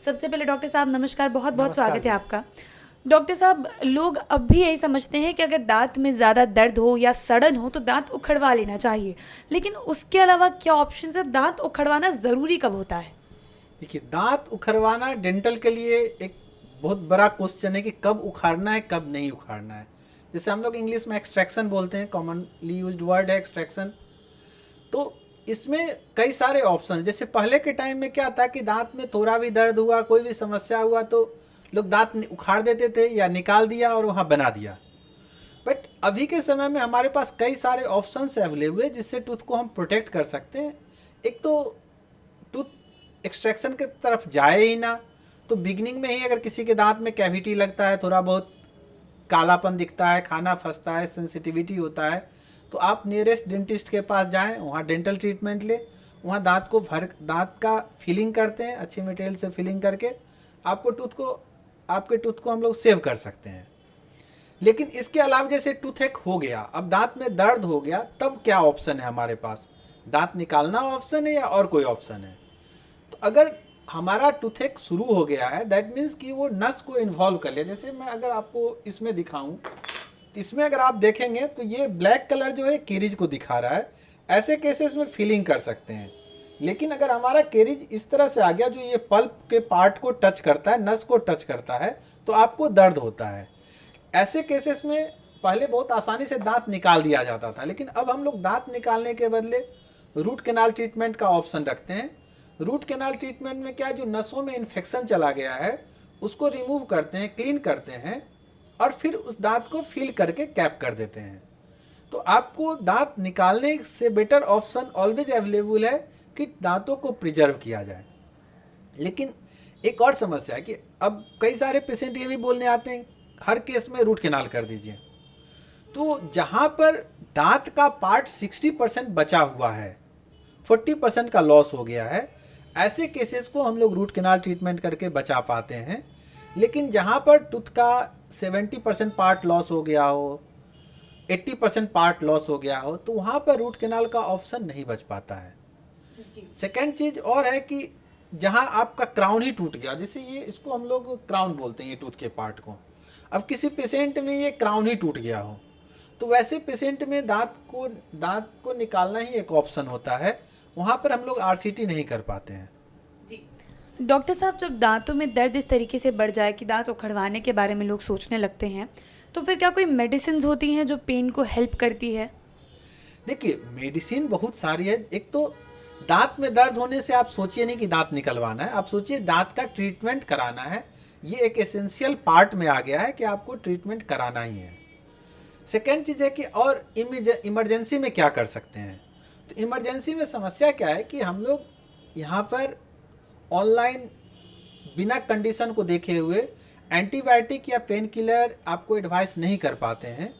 सबसे पहले डॉक्टर साहब नमस्कार, बहुत बहुत नमस्कार स्वागत है जी। आपका। डॉक्टर साहब, लोग अब भी यही समझते हैं कि अगर दांत में ज़्यादा दर्द हो या सड़न हो तो दांत उखड़वा लेना चाहिए, लेकिन उसके अलावा क्या ऑप्शन है? दांत उखड़वाना ज़रूरी कब होता है? देखिए, दांत उखड़वाना डेंटल के लिए एक बहुत बड़ा क्वेश्चन है कि कब उखाड़ना है, कब नहीं उखाड़ना है। जैसे हम लोग इंग्लिश में एक्सट्रैक्शन बोलते हैं, कॉमनली यूज्ड वर्ड है एक्सट्रैक्शन। तो इसमें कई सारे ऑप्शन हैं। जैसे पहले के टाइम में क्या था कि दांत में थोड़ा भी दर्द हुआ, कोई भी समस्या हुआ तो लोग दांत उखाड़ देते थे या निकाल दिया और वहाँ बना दिया। बट अभी के समय में हमारे पास कई सारे ऑप्शंस अवेलेबल है जिससे टूथ को हम प्रोटेक्ट कर सकते हैं। एक तो टूथ एक्सट्रैक्शन की तरफ जाए ही ना, तो बिगनिंग में ही अगर किसी के दांत में कैविटी लगता है, थोड़ा बहुत कालापन दिखता है, खाना फंसता है, सेंसिटिविटी होता है, तो आप नियरेस्ट डेंटिस्ट के पास जाएं, वहाँ डेंटल ट्रीटमेंट ले। वहाँ दांत का फिलिंग करते हैं, अच्छी मटेरियल से फिलिंग करके आपके टूथ को हम लोग सेव कर सकते हैं। लेकिन इसके अलावा जैसे टूथ हो गया, अब दांत में दर्द हो गया, तब क्या ऑप्शन है हमारे पास? दांत निकालना ऑप्शन है या और कोई ऑप्शन है? तो अगर हमारा टूथ शुरू हो गया है, दैट मीन्स कि वो नस को इन्वॉल्व कर लिया। जैसे मैं अगर आपको इसमें दिखाऊं, तो इसमें अगर आप देखेंगे तो ये ब्लैक कलर जो है केरिज को दिखा रहा है। ऐसे केसेस में फीलिंग कर सकते हैं। लेकिन अगर हमारा केरिज इस तरह से आ गया जो ये पल्प के पार्ट को टच करता है, नस को टच करता है, तो आपको दर्द होता है। ऐसे केसेस में पहले बहुत आसानी से दांत निकाल दिया जाता था, लेकिन अब हम लोग दांत निकालने के बदले रूट कैनाल ट्रीटमेंट का ऑप्शन रखते हैं। रूट कैनाल ट्रीटमेंट में क्या है, जो नसों में इन्फेक्शन चला गया है उसको रिमूव करते हैं, क्लीन करते हैं और फिर उस दांत को फिल करके कैप कर देते हैं। तो आपको दांत निकालने से बेटर ऑप्शन ऑलवेज अवेलेबल है कि दांतों को प्रिजर्व किया जाए। लेकिन एक और समस्या है कि अब कई सारे पेशेंट ये भी बोलने आते हैं हर केस में रूट कैनाल कर दीजिए। तो जहाँ पर दांत का पार्ट 60% बचा हुआ है, 40% का लॉस हो गया है, ऐसे केसेस को हम लोग रूट कैनाल ट्रीटमेंट करके बचा पाते हैं। लेकिन जहाँ पर टूथ का 70% पार्ट लॉस हो गया हो, 80% पार्ट लॉस हो गया हो, तो वहाँ पर रूट कैनाल का ऑप्शन नहीं बच पाता है। सेकेंड चीज़ और है कि जहाँ आपका क्राउन ही टूट गया, जैसे ये इसको हम लोग क्राउन बोलते हैं, ये टूथ के पार्ट को। अब किसी पेशेंट में ये क्राउन ही टूट गया हो, तो वैसे पेशेंट में दांत को निकालना ही एक ऑप्शन होता है। वहाँ पर हम लोग आरसीटी नहीं कर पाते हैं। जी डॉक्टर साहब, जब दांतों में दर्द इस तरीके से बढ़ जाए कि दांत उखड़वाने के बारे में लोग सोचने लगते हैं, तो फिर क्या कोई मेडिसिन होती हैं जो पेन को हेल्प करती है? देखिए, मेडिसिन बहुत सारी है। एक तो दांत में दर्द होने से आप सोचिए नहीं कि दांत निकलवाना है, आप सोचिए दांत का ट्रीटमेंट कराना है। ये एक एसेंशियल पार्ट में आ गया है कि आपको ट्रीटमेंट कराना ही है। सेकेंड चीज़ है कि और इमरजेंसी में क्या कर सकते हैं। तो इमरजेंसी में समस्या क्या है कि हम लोग यहाँ पर ऑनलाइन बिना कंडीशन को देखे हुए एंटीबायोटिक या पेन किलर आपको एडवाइस नहीं कर पाते हैं।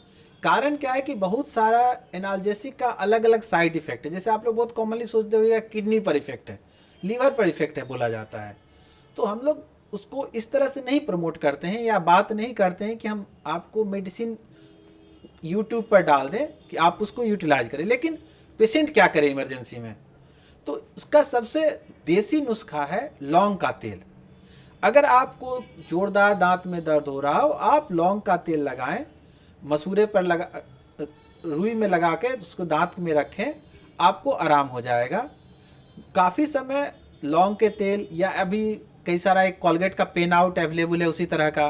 कारण क्या है कि बहुत सारा एनाल्जेसिक का अलग अलग साइड इफेक्ट है। जैसे आप लोग बहुत कॉमनली सोचते हुए किडनी पर इफेक्ट है, लीवर पर इफेक्ट है बोला जाता है। तो हम लोग उसको इस तरह से नहीं प्रमोट करते हैं या बात नहीं करते हैं कि हम आपको मेडिसिन यूट्यूब पर डाल दें कि आप उसको यूटिलाइज करें। लेकिन पेशेंट क्या करे इमरजेंसी में? तो उसका सबसे देसी नुस्खा है लौंग का तेल। अगर आपको जोरदार दांत में दर्द हो रहा हो, आप लौंग का तेल लगाएं, मसूरे पर रुई में लगा के उसको दांत में रखें, आपको आराम हो जाएगा। काफ़ी समय लौंग के तेल या अभी कई सारा एक कोलगेट का पेन आउट अवेलेबल है, उसी तरह का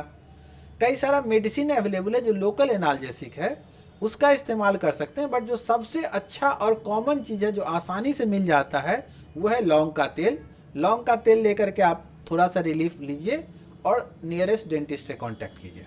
कई सारा मेडिसिन अवेलेबल है जो लोकल एनाल्जेसिक है, उसका इस्तेमाल कर सकते हैं। बट जो सबसे अच्छा और कॉमन चीज़ है जो आसानी से मिल जाता है वो है लौंग का तेल। लौंग का तेल लेकर के आप थोड़ा सा रिलीफ लीजिए और नियरेस्ट डेंटिस्ट से कांटेक्ट कीजिए।